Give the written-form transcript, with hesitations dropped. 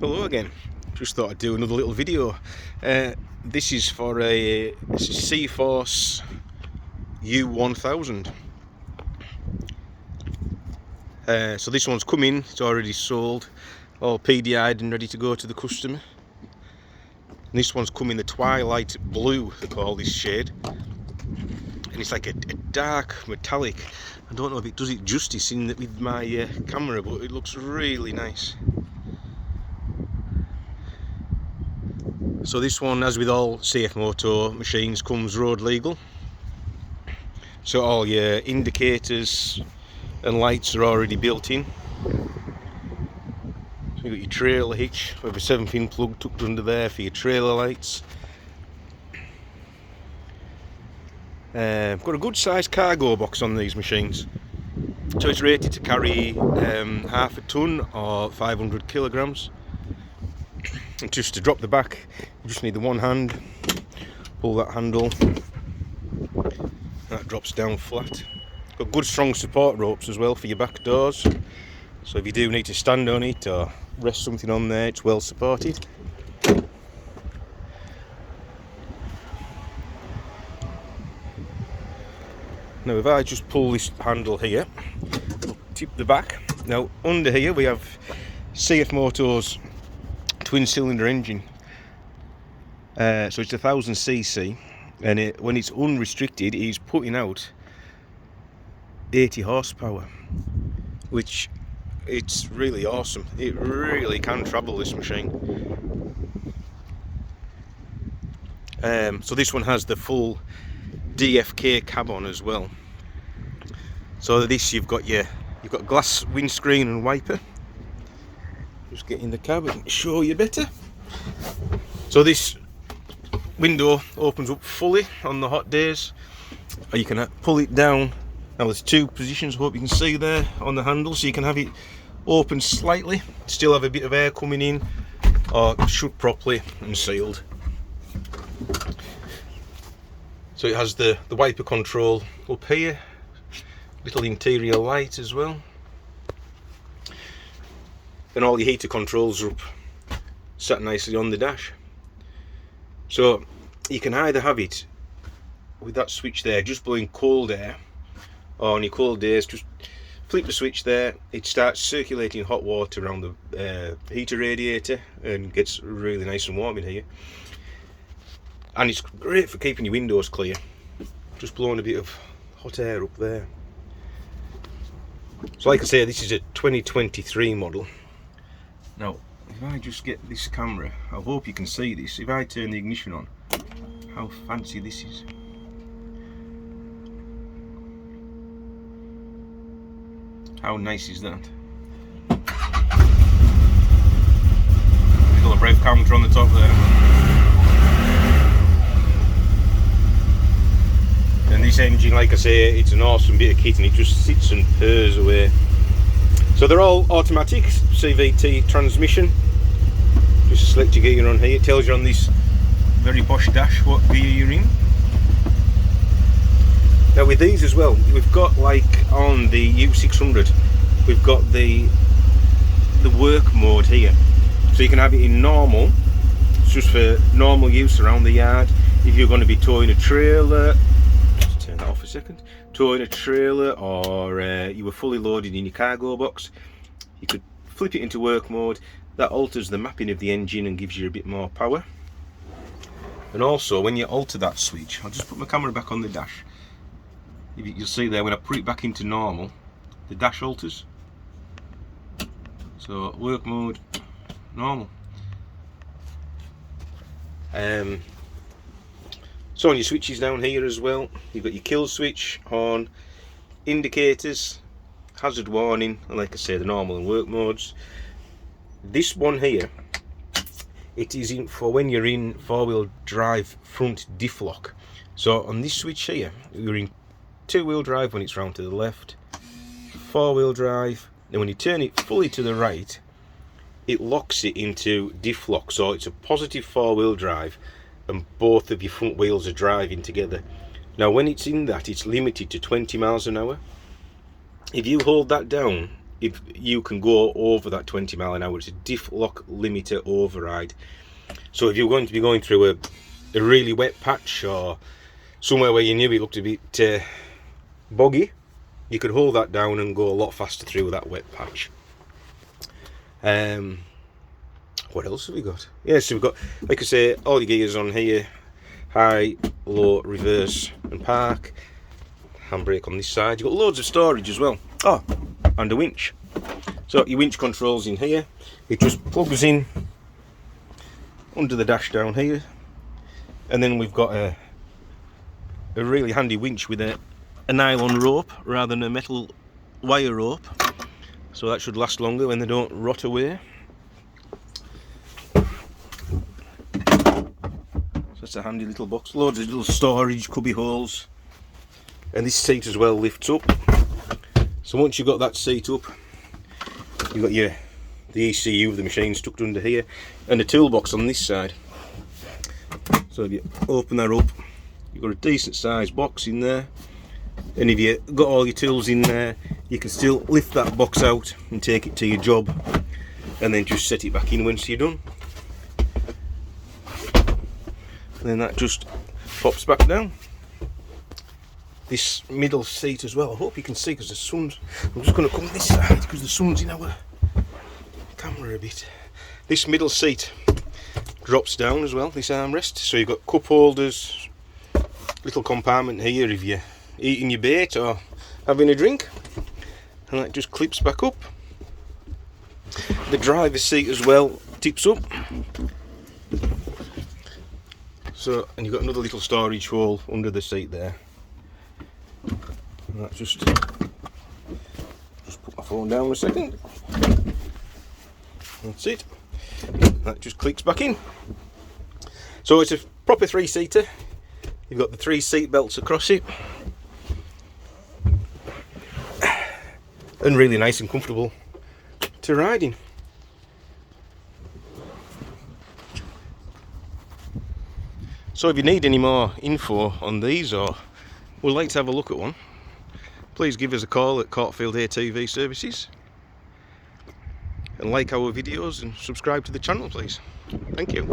Hello again. Just thought I'd do another little video. This is for a CFORCE U1000. So this one's come in, it's already sold, all PDI'd and ready to go to the customer. And this one's come in the twilight blue, they call this shade. And it's like a dark metallic. I don't know if it does it justice with my camera, but it looks really nice. So this one, as with all CFMOTO machines, comes road legal. So all your indicators and lights are already built in. So you've got your trailer hitch with a 7-pin plug tucked under there for your trailer lights. Got a good sized cargo box on these machines. So it's rated to carry half a ton or 500 kilograms. And just to drop the back, you just need the one hand, pull that handle, that drops down flat. Got good strong support ropes as well for your back doors, so if you do need to stand on it or rest something on there, it's well supported. Now if I just pull this handle here, I'll tip the back. Now under here we have CFMOTO's twin cylinder engine, so it's 1000cc, and when it's unrestricted it's putting out 80 horsepower, which it's really awesome. It really can travel, this machine. So this one has the full DFK cab on as well. So this you've got glass windscreen and wiper. Just get in the cab and show you better. So this window opens up fully on the hot days, or you can pull it down. Now there's two positions, hope you can see there on the handle, so you can have it open slightly, still have a bit of air coming in, or shut properly and sealed. So it has the wiper control up here, little interior light as well. And all your heater controls are up, sat nicely on the dash. So you can either have it with that switch there just blowing cold air, or on your cold days just flip the switch there, it starts circulating hot water around the heater radiator and gets really nice and warm in here. And it's great for keeping your windows clear, just blowing a bit of hot air up there. So like I say, this is a 2023 model. Now, if I just get this camera, I hope you can see this. If I turn the ignition on, how fancy this is. How nice is that? Little rev counter on the top there. And this engine, like I say, it's an awesome bit of kit, and it just sits and purrs away. So they're all automatic, CVT transmission. Just select your gear on here, it tells you on this very posh dash what gear you're in. Now with these as well, we've got, like on the U600, we've got the work mode here. So you can have it in normal, it's just for normal use around the yard. If you're going to be towing a trailer, just turn that off a second, towing a trailer, or you were fully loaded in your cargo box, you could flip it into work mode. That alters the mapping of the engine and gives you a bit more power. And also when you alter that switch, I'll just put my camera back on the dash. You'll see there when I put it back into normal, the dash alters. So work mode, normal. So on your switches down here as well, you've got your kill switch, horn, indicators, hazard warning, and like I say, the normal and work modes. This one here, it is in for when you're in 4-wheel drive front diff lock. So on this switch here, you're in 2-wheel drive when it's round to the left, 4-wheel drive, and when you turn it fully to the right, it locks it into diff lock. So it's a positive 4-wheel drive and both of your front wheels are driving together. Now when it's in that, it's limited to 20 miles an hour. If you hold that down if you can go over that 20 mile an hour. It's a diff lock limiter override. So if you're going to be going through a really wet patch, or somewhere where you knew it looked a bit boggy, you could hold that down and go a lot faster through that wet patch. What else have we got? Yeah, so we've got, like I say, all your gears on here: high, low, reverse and park. Handbrake on this side. You've got loads of storage as well. Oh, and a winch. So your winch controls in here. It just plugs in under the dash down here, and then we've got a really handy winch with a nylon rope rather than a metal wire rope, so that should last longer when they don't rot away. So it's a handy little box, loads of little storage cubby holes, and this seat as well lifts up. So once you've got that seat up, you've got the ECU of the machine stuck under here, and a toolbox on this side. So if you open that up, you've got a decent sized box in there, and if you've got all your tools in there, you can still lift that box out and take it to your job, and then just set it back in once you're done. And then that just pops back down. This middle seat as well, I hope you can see because the sun's, I'm just going to come this side because the sun's in our camera a bit. This middle seat drops down as well, this armrest, so you've got cup holders, little compartment here if you're eating your bait or having a drink, and that just clips back up. The driver's seat as well tips up, so, and you've got another little storage hole under the seat there. And that just put my phone down a second. That's it. That just clicks back in. So it's a proper three-seater. You've got the 3 seat belts across it, and really nice and comfortable to ride in. So if you need any more info on these, or would like to have a look at one, please give us a call at Courtfield ATV Services, and like our videos and subscribe to the channel, please. Thank you.